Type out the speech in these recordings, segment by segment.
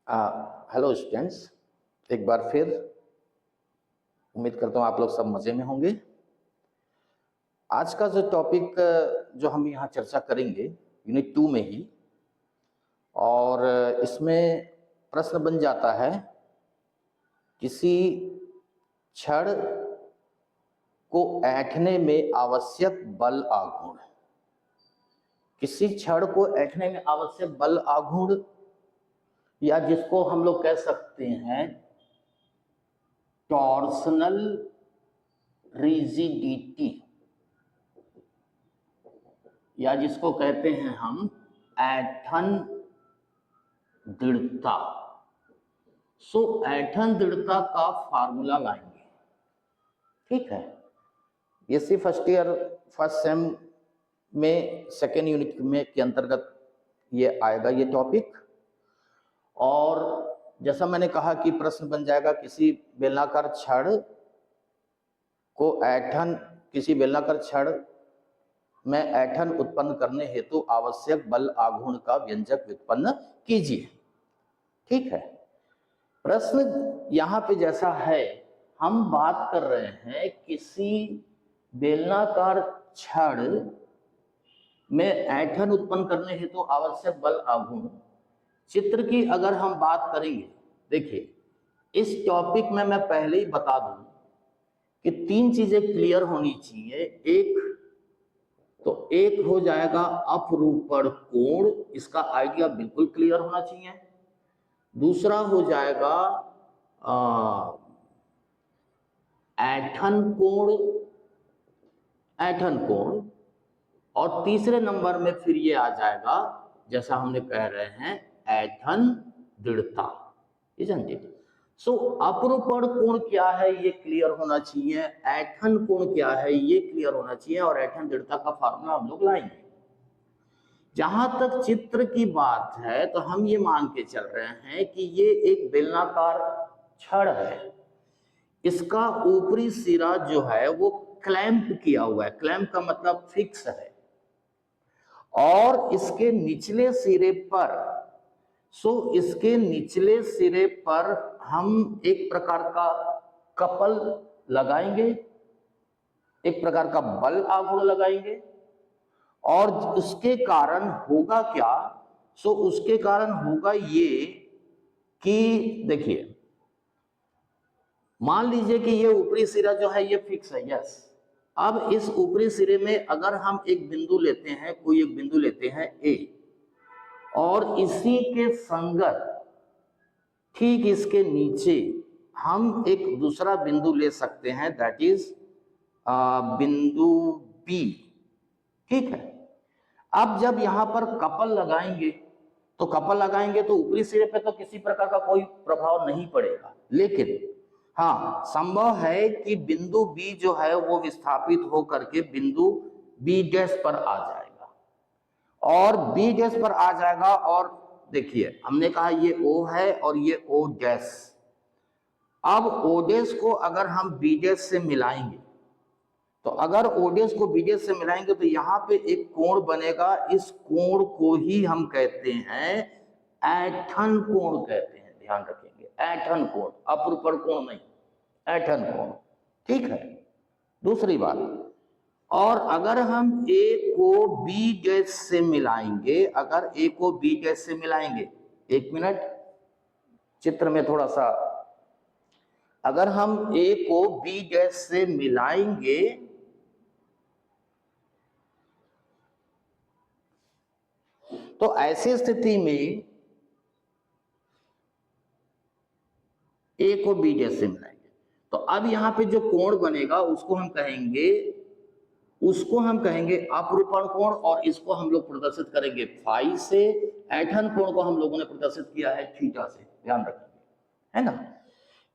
Hello students, एक बार फिर उम्मीद करता हूँ आप लोग सब मज़े में होंगे। आज का जो टॉपिक जो हम यहाँ चर्चा करेंगे यूनिट 2 में ही, और इसमें प्रश्न बन जाता है किसी छड़ को ऐंठने में आवश्यक बल आघूर्ण। किसी छड़ को ऐंठने में आवश्यक बल आघूर्ण, या जिसको हम लोग कह सकते हैं टॉर्सनल रिजिडिटी, या जिसको कहते हैं हम ऐंठन दृढ़ता। ऐंठन दृढ़ता का फार्मूला लाएंगे, ठीक है। ये सिर्फ फर्स्ट ईयर फर्स्ट सेम में सेकेंड यूनिट में के अंतर्गत ये आएगा ये टॉपिक। और जैसा मैंने कहा कि प्रश्न बन जाएगा किसी बेलनाकार छड़ को किसी बेलनाकार छड़ में ऐंठन उत्पन्न करने हेतु आवश्यक बल आघूर्ण का व्यंजक व्युत्पन्न कीजिए, ठीक है। प्रश्न यहाँ पे जैसा है, हम बात कर रहे हैं किसी बेलनाकार छड़ में ऐंठन उत्पन्न करने हेतु आवश्यक बल आघूर्ण। चित्र की अगर हम बात करेंगे, देखिए इस टॉपिक में मैं पहले ही बता दूं कि 3 चीजें क्लियर होनी चाहिए। एक हो जाएगा अपरूपण कोण, इसका आइडिया बिल्कुल क्लियर होना चाहिए। दूसरा हो जाएगा ऐंठन कोण, और तीसरे नंबर में फिर ये आ जाएगा, जैसा हमने कह रहे हैं, ऐंठन दृढ़ता, इजंट इट। अपरूपण कोण क्या है ये क्लियर होना चाहिए, ऐंठन कोण क्या है ये क्लियर होना चाहिए, और ऐंठन दृढ़ता का फार्मूला हम लोग लाएंगे। जहां तक चित्र की बात है तो हम ये मान के चल रहे हैं कि ये एक बेलनाकार छड़ है। इसका ऊपरी सिरा जो है वो क्लैंप किया हुआ है, क्लैंप का मतलब फिक्स है, और इसके निचले सिरे पर इसके निचले सिरे पर हम एक प्रकार का कपल लगाएंगे, एक प्रकार का बल आघूर्ण लगाएंगे, और उसके कारण होगा क्या? उसके कारण होगा ये कि देखिए, मान लीजिए कि ये ऊपरी सिरा जो है ये फिक्स है, यस। अब इस ऊपरी सिरे में अगर हम एक बिंदु लेते हैं, कोई एक बिंदु लेते हैं ए, और इसी के संगत ठीक इसके नीचे हम एक दूसरा बिंदु ले सकते हैं, दैट इज बिंदु बी, ठीक है। अब जब यहां पर कपल लगाएंगे तो ऊपरी सिरे पे तो किसी प्रकार का कोई प्रभाव नहीं पड़ेगा, लेकिन हाँ, संभव है कि बिंदु बी जो है वो विस्थापित होकर के बिंदु बी डैश पर आ जाएगा, और बी डैश पर आ जाएगा। और देखिए, हमने कहा ये ओ है और ये ओ डैश। अब ओ डैश को अगर हम बी डैश से मिलाएंगे, तो अगर ओ डैश को बी डैश से मिलाएंगे तो यहां पे एक कोण बनेगा। इस कोण को ही हम कहते हैं ऐंठन कोण कहते हैं, ध्यान रखेंगे, ऐंठन कोण, अपरूपण कोण नहीं, ऐंठन कोण, ठीक है। दूसरी बात, और अगर हम ए को बी डैश से मिलाएंगे, अगर ए को बी डैश से मिलाएंगे, एक मिनट, चित्र में थोड़ा सा, अगर हम ए को बी डैश से मिलाएंगे तो ऐसी स्थिति में ए को बी डैश से मिलाएंगे तो अब यहां पे जो कोण बनेगा उसको हम कहेंगे अपरूपण कोण, और इसको हम लोग प्रदर्शित करेंगे फाई से। ऐंठन कोण को हम लोगों ने प्रदर्शित किया है थीटा से, ध्यान रखेंगे, है ना।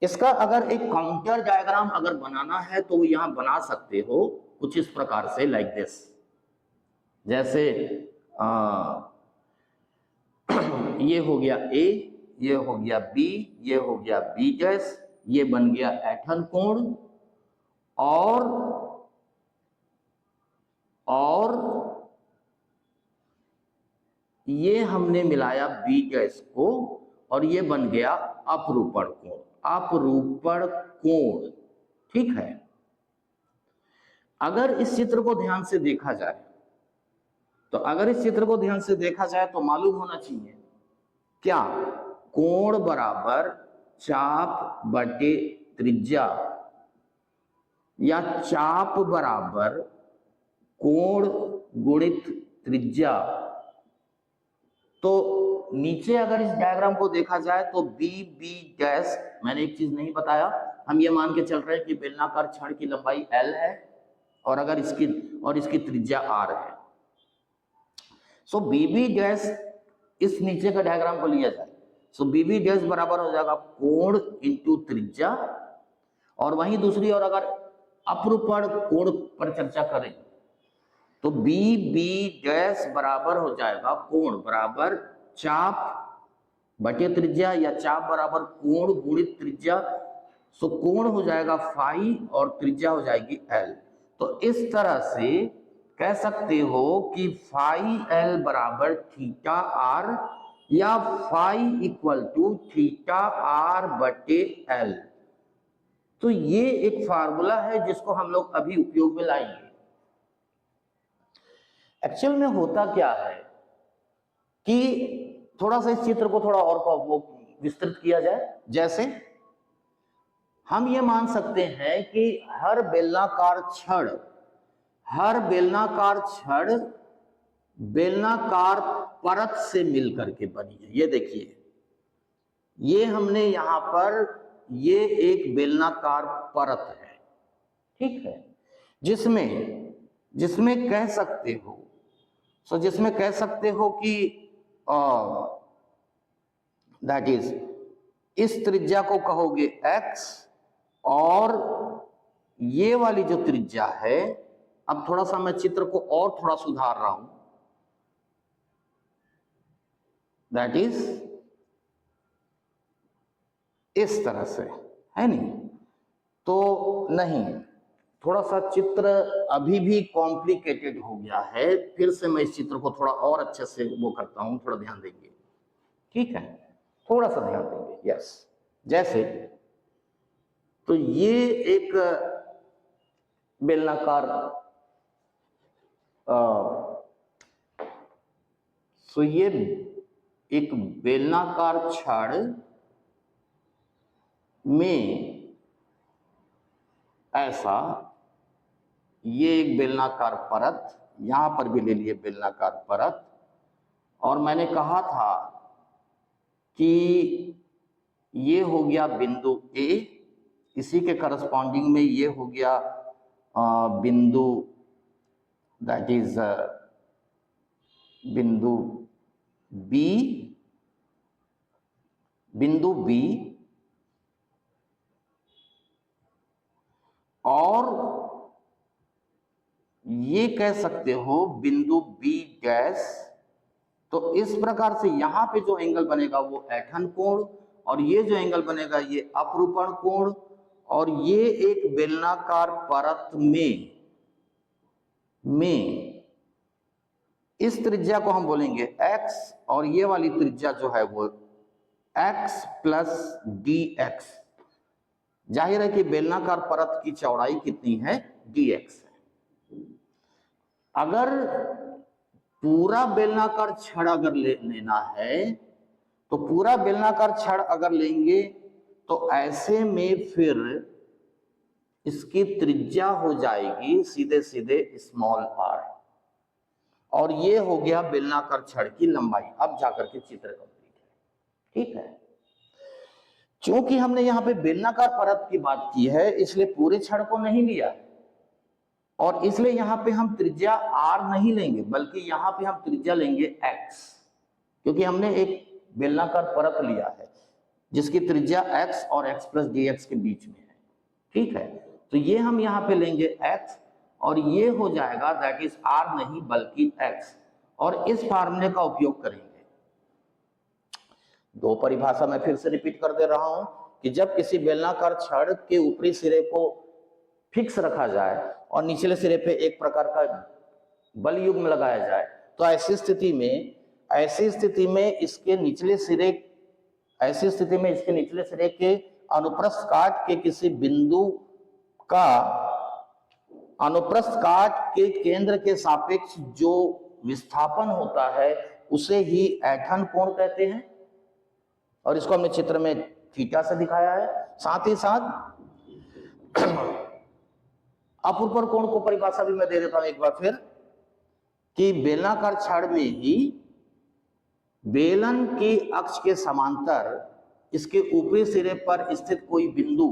इसका अगर एक काउंटर डायग्राम अगर बनाना है तो यहां बना सकते हो कुछ इस प्रकार से, लाइक दिस। जैसे ये हो गया ए, ये हो गया बी, ये हो गया बी डैश, ये बन गया ऐंठन कोण, और ये हमने मिलाया बी डैश को, और ये बन गया अपरूपण कोण, अपरूपण कोण। ठीक है, अगर इस चित्र को ध्यान से देखा जाए तो मालूम होना चाहिए क्या, कोण बराबर चाप बटे त्रिज्या या चाप बराबर कोण गुणित त्रिज्या। तो नीचे अगर इस डायग्राम को देखा जाए तो बी बी डैश, मैंने एक चीज नहीं बताया, हम ये मान के चल रहे हैं कि बेलनाकार छड़ की लंबाई L है और अगर इसकी त्रिज्या R है। सो बी बी डैश, इस नीचे का डायग्राम को लिया जाए, सो बी बी डैश बराबर हो जाएगा कोण इंटू त्रिज्या। और वहीं दूसरी ओर अगर अपरूपण कोण पर चर्चा करें तो बी बी डैश बराबर हो जाएगा कोण बराबर चाप बटे त्रिज्या या चाप बराबर कोण गुणित त्रिज्या। सो कोण हो जाएगा फाई और त्रिज्या हो जाएगी L। तो इस तरह से कह सकते हो कि फाई L बराबर थीटा R या phi equal to theta R बटे L। तो ये एक फार्मूला है जिसको हम लोग अभी उपयोग में लाएंगे। एक्चुअल में होता क्या है कि थोड़ा सा इस चित्र को थोड़ा और विस्तृत किया जाए। जैसे हम ये मान सकते हैं कि हर बेलनाकार छड़ बेलनाकार परत से मिलकर के बनी है। ये देखिए, ये हमने यहां पर, ये एक बेलनाकार परत है, ठीक है, जिसमें कह सकते हो, जिसमें कह सकते हो कि दैट इज, इस त्रिज्या को कहोगे x और ये वाली जो त्रिज्या है, अब थोड़ा सा मैं चित्र को और थोड़ा सुधार रहा हूं, दैट इज इस तरह से, है नहीं? तो नहीं, थोड़ा सा चित्र अभी भी कॉम्प्लिकेटेड हो गया है। फिर से मैं इस चित्र को थोड़ा और अच्छे से वो करता हूं, थोड़ा ध्यान देंगे, ठीक है, थोड़ा सा ध्यान देंगे। यस, जैसे तो ये एक बेलनाकार ये एक बेलनाकार छड़ में ऐसा, ये एक बेलनाकार परत, यहां पर भी ले लिए बेलनाकार परत, और मैंने कहा था कि ये हो गया बिंदु A, इसी के करस्पॉन्डिंग में ये हो गया बिंदु, दैट इज बिंदु B, और ये कह सकते हो बिंदु B डैश। तो इस प्रकार से यहां पे जो एंगल बनेगा वो ऐंठन कोण, और ये जो एंगल बनेगा ये अपरूपण कोण, और ये एक बेलनाकार परत में इस त्रिज्या को हम बोलेंगे x, और ये वाली त्रिज्या जो है वो x प्लस dx। जाहिर है कि बेलनाकार परत की चौड़ाई कितनी है, dx है। अगर पूरा बेलनाकार छड़ अगर लेना है तो पूरा बेलनाकार छड़ अगर लेंगे तो ऐसे में फिर इसकी त्रिज्या हो जाएगी सीधे सीधे स्मॉल r, और ये हो गया बेलनाकार छड़ की लंबाई। अब जाकर के चित्र कंप्लीट है, ठीक है। क्योंकि हमने यहाँ पे बेलनाकार परत की बात की है इसलिए पूरे छड़ को नहीं लिया, और इसलिए यहाँ पे हम त्रिज्या r नहीं लेंगे, बल्कि यहाँ पे हम त्रिज्या लेंगे x, क्योंकि हमने एक बेलनाकार परत लिया है जिसकी त्रिज्या x और x प्लस dx के बीच में है, ठीक है। तो ये हम यहाँ पे लेंगे x, और ये हो जाएगा दैट इज r नहीं बल्कि x, और इस फार्मूले का उपयोग करेंगे। दो परिभाषा मैं फिर से रिपीट कर दे रहा हूं कि जब किसी बेलनाकार छड़ के ऊपरी सिरे को फिक्स रखा जाए और निचले सिरे पे एक प्रकार का बल युग्म लगाया जाए, तो ऐसी स्थिति में इसके निचले सिरे ऐसी स्थिति में इसके निचले सिरे के अनुप्रस्थ काट के किसी बिंदु का अनुप्रस्थ काट के केंद्र के सापेक्ष जो विस्थापन होता है उसे ही ऐंठन कोण कहते हैं, और इसको हमने चित्र में थीटा से दिखाया है। साथ ही साथ अपरूपण कोण को परिभाषा भी मैं दे देता हूं एक बार फिर, कि बेलनाकार छड़ में ही बेलन की अक्ष के समांतर इसके ऊपरी सिरे पर स्थित कोई बिंदु,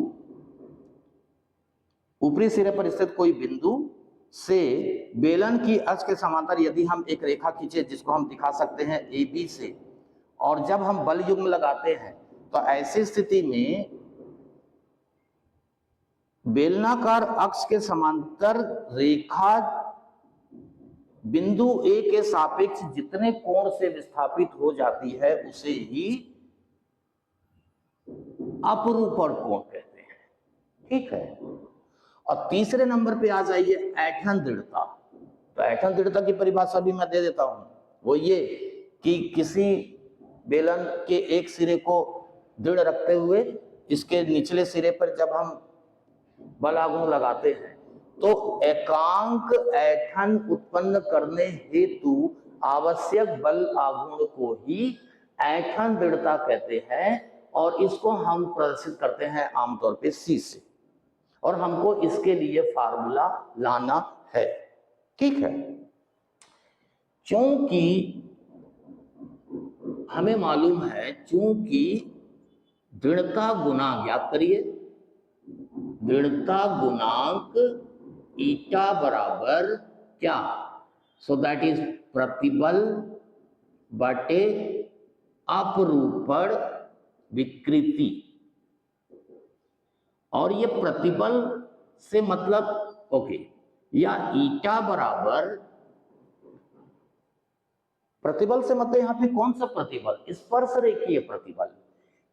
ऊपरी सिरे पर स्थित कोई बिंदु से बेलन की अक्ष के समांतर यदि हम एक रेखा खींचे जिसको हम दिखा सकते हैं ए बी से, और जब हम बल युग्म लगाते हैं तो ऐसी स्थिति में बेलनाकार अक्ष के समांतर रेखा बिंदु ए के सापेक्ष जितने कोण से विस्थापित हो जाती है उसे ही अपरूपण कोण कहते हैं। ठीक है, और तीसरे नंबर पे आ जाइए ऐंठन दृढ़ता। तो ऐंठन दृढ़ता की परिभाषा भी मैं दे देता हूं, वो ये कि किसी बेलन के एक सिरे को दृढ़ रखते हुए इसके निचले सिरे पर जब हम बल आघूर्ण लगाते हैं तो एकांक ऐंठन उत्पन्न करने हेतु आवश्यक बल आघूर्ण को ही ऐंठन दृढ़ता कहते हैं, और इसको हम प्रदर्शित करते हैं आमतौर पे सी से, और हमको इसके लिए फार्मूला लाना है। ठीक है, चूंकि हमें मालूम है, चूंकि दृढ़ता गुणांक याद करिए, दृढ़ता गुणांक ईटा बराबर क्या, सो दैट इज प्रतिबल बटे अपरूपण विकृति। और ये प्रतिबल से मतलब ओके, या ईटा बराबर प्रतिबल से मतलब यहां पे कौन सा प्रतिबल, स्पर्श रेखीय प्रतिबल।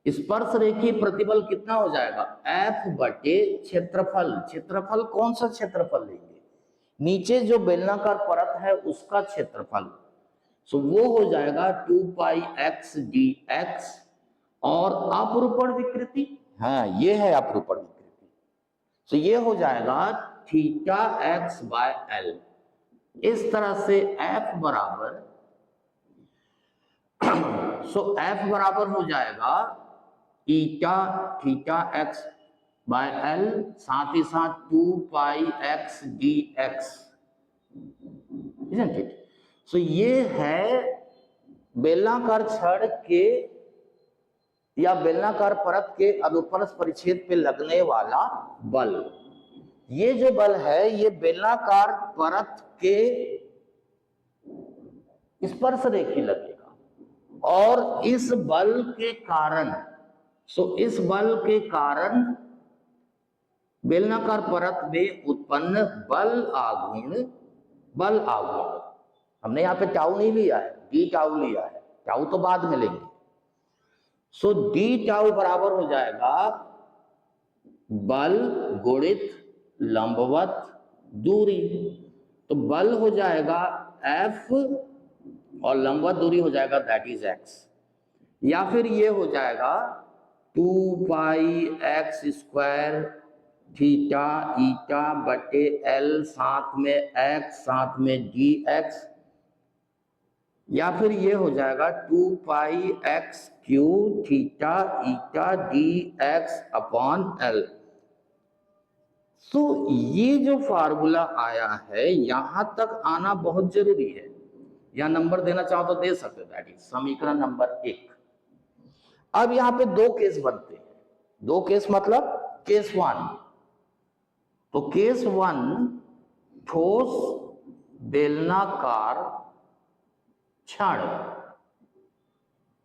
स्पर्श रेखीय प्रतिबल कितना हो जाएगा, F बटे क्षेत्रफल। क्षेत्रफल कौन सा क्षेत्रफल लेंगे, नीचे जो बेलनाकार परत है उसका क्षेत्रफल, सो वो हो जाएगा 2 पाई x dx, और अपरूपण विकृति, हाँ ये है अपरूपण विकृति, तो ये हो जाएगा थीटा x बाय l। इस तरह से F बराबर F बराबर हो जाएगा ईटा थीटा x बाय l, साथ ही साथ 2 पाई x dx, isn't it? So ये है बेलनाकार छड़ के या बेलनाकार परत के अनुप्रस्थ परिच्छेद पे लगने वाला बल। ये जो बल है ये बेलनाकार परत के स्पर्श रेखी लगेगा, और इस बल के कारण, इस बल के कारण बेलनाकार परत में उत्पन्न बल आघूर्ण, हमने यहाँ पे टाउ नहीं लिया है, डी टाउ लिया है, टाउ तो बाद में लेंगे। सो डी टाउ बराबर हो जाएगा बल गुणित लंबवत दूरी, तो बल हो जाएगा F और लंबवत दूरी हो जाएगा दैट इज x, या फिर ये हो जाएगा 2 पाई x स्क्वायर थीटा ईटा बटे l, साथ में x साथ में dx, या फिर ये हो जाएगा 2 पाई x क्यूब थीटा ईटा dx अपॉन l। तो ये जो फार्मूला आया है यहां तक आना बहुत जरूरी है, या नंबर देना चाहो तो दे सकते, दैट इज समीकरण नंबर 1। अब यहां पे दो केस बनते हैं, दो केस मतलब केस 1, तो केस 1 ठोस बेलनाकार छड़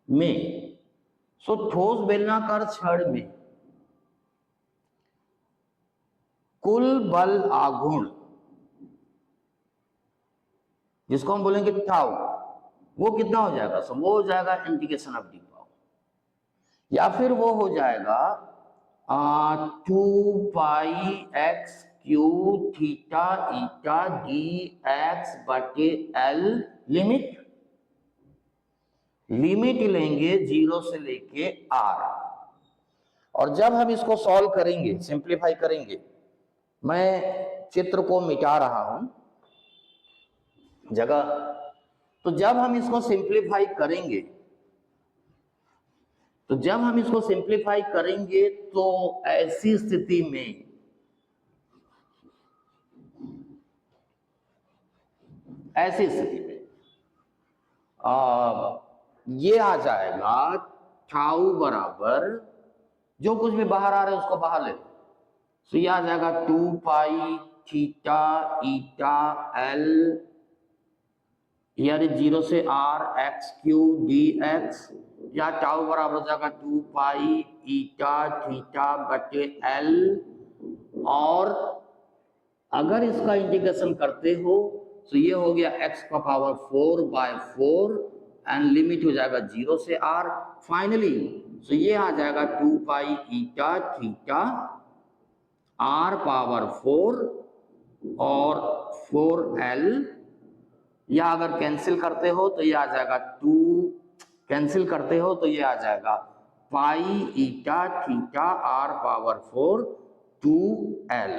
में, सो ठोस बेलनाकार छड़ में कुल बल आघूर्ण जिसको हम बोलेंगे टाउ, वो कितना हो जाएगा, सो वो हो जाएगा इंटीग्रेशन ऑफ डी पावर, या फिर वो हो जाएगा 2 पाई x क्यूब थीटा ईटा dx बटे l, लिमिट लिमिट लेंगे 0 से लेके r, और जब हम इसको सॉल्व करेंगे, सिंप्लीफाई करेंगे, मैं चित्र को मिटा रहा हूं जगह, तो जब हम इसको सिंप्लीफाई करेंगे, तो ऐसी स्थिति में ये आ जाएगा टाउ बराबर, जो कुछ भी बाहर आ रहा है उसको बाहर ले लो, तो ये आ जाएगा 2 पाई थीटा ईटा एल, यानी 0 से r x क्यूब dx, या टाउ बराबर हो जाएगा 2 पाई ईटा थीटा बटे एल, और अगर इसका इंटीग्रेशन करते हो तो ये हो गया x का पावर 4/4 एंड लिमिट हो जाएगा 0 से r, फाइनली तो ये आ जाएगा 2 पाई ईटा थीटा r पावर 4 और 4l, या अगर कैंसिल करते हो तो ये आ जाएगा 2, कैंसिल करते हो तो ये आ जाएगा pi eta theta r power 4 2l,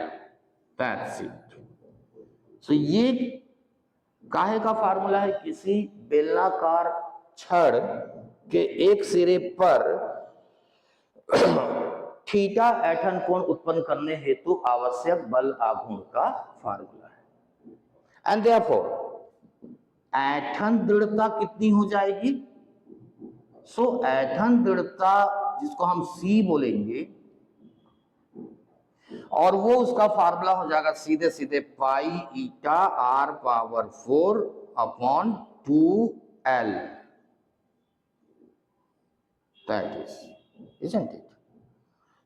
that's it. So ये काहे का फार्मूला है, किसी बेलनाकार छड़ के एक सिरे पर थीटा ऐंठन कोण उत्पन्न करने हेतु आवश्यक बल आघूर्ण का फार्मूला है। एंड देयरफॉर ऐंठन दृढ़ता कितनी हो जाएगी, सो ऐंठन दृढ़ता जिसको हम C बोलेंगे, और वो उसका फार्मूला हो जाएगा सीधे सीधे पाई ईटा r power 4 upon 2l, that is, isn't it.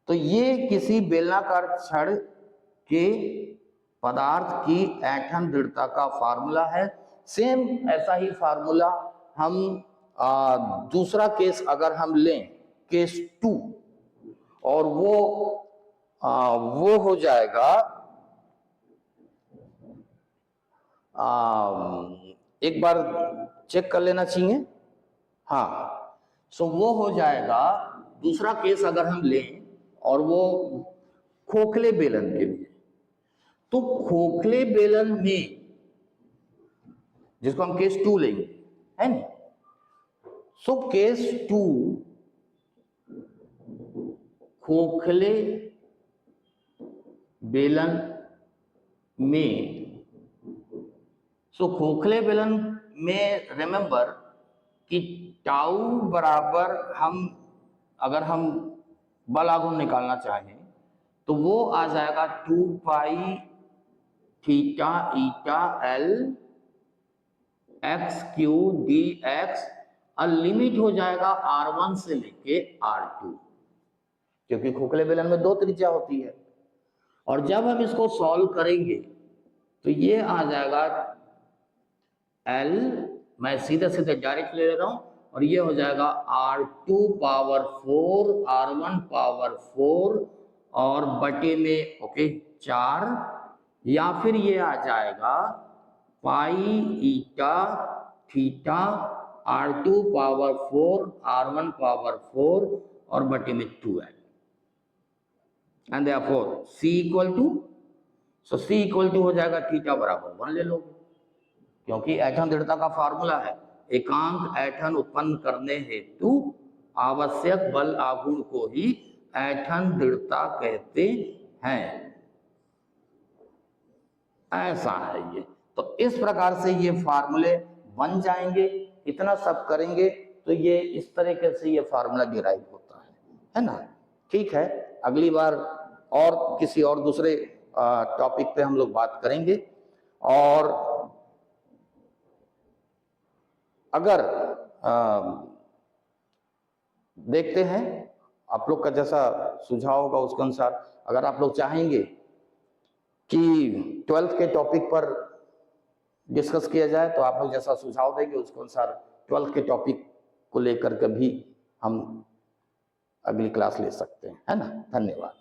तो ये किसी बेलनाकार छड़ के पदार्थ की ऐंठन दृढ़ता का फार्मूला है। सेम ऐसा ही फार्मूला हम दूसरा केस अगर हम लें, केस 2, और वो हो जाएगा, एक बार चेक कर लेना चाहिए, हाँ, सो वो हो जाएगा दूसरा केस अगर हम लें, और वो खोखले बेलन के लिए, तो खोखले बेलन में जिसको हम केस 2 लेंगे, है ना, सो केस 2 खोखले बेलन में, सो खोखले बेलन में रिमेंबर कि टाउ बराबर अगर हम बल आघूर्ण निकालना चाहें तो वो आ जाएगा 2 pi theta eta L X Q D X, और लिमिट हो जाएगा r1 से लेके r2, क्योंकि खोखले बेलन में 2 त्रिज्या होती है। और जब हम इसको सॉल्व करेंगे तो ये आ जाएगा L, मैं सीधे सीधे डायरेक्ट ले रहा हूं, और ये हो जाएगा r2 पावर 4 r1 पावर 4 और बटे में ओके 4, या फिर ये आ जाएगा pi eta theta r2 power 4 r1 power 4 और बटे में 2l, and therefore C equal to, so C equal to हो जाएगा थीटा बराबर 1 ले लोगे, क्योंकि ऐंठन दृढ़ता का फार्मूला है एकांक ऐंठन उत्पन्न करने हेतु आवश्यक बल आघूर्ण को ही ऐंठन दृढ़ता कहते हैं, ऐसा है ये। तो इस प्रकार से ये फार्मूले बन जाएंगे, इतना सब करेंगे तो ये इस तरीके से ये फार्मूला डिराइव होता है ना। ठीक है, अगली बार और किसी और दूसरे टॉपिक पे हम लोग बात करेंगे, और अगर देखते हैं आप लोग का जैसा सुझाव होगा उसके अनुसार, अगर आप लोग चाहेंगे कि 12th के टॉपिक पर डिस्कस किया जाए तो आप लोग जैसा सुझाव देंगे उसके अनुसार 12th के टॉपिक को लेकर के भी हम अगली क्लास ले सकते हैं, है ना। धन्यवाद।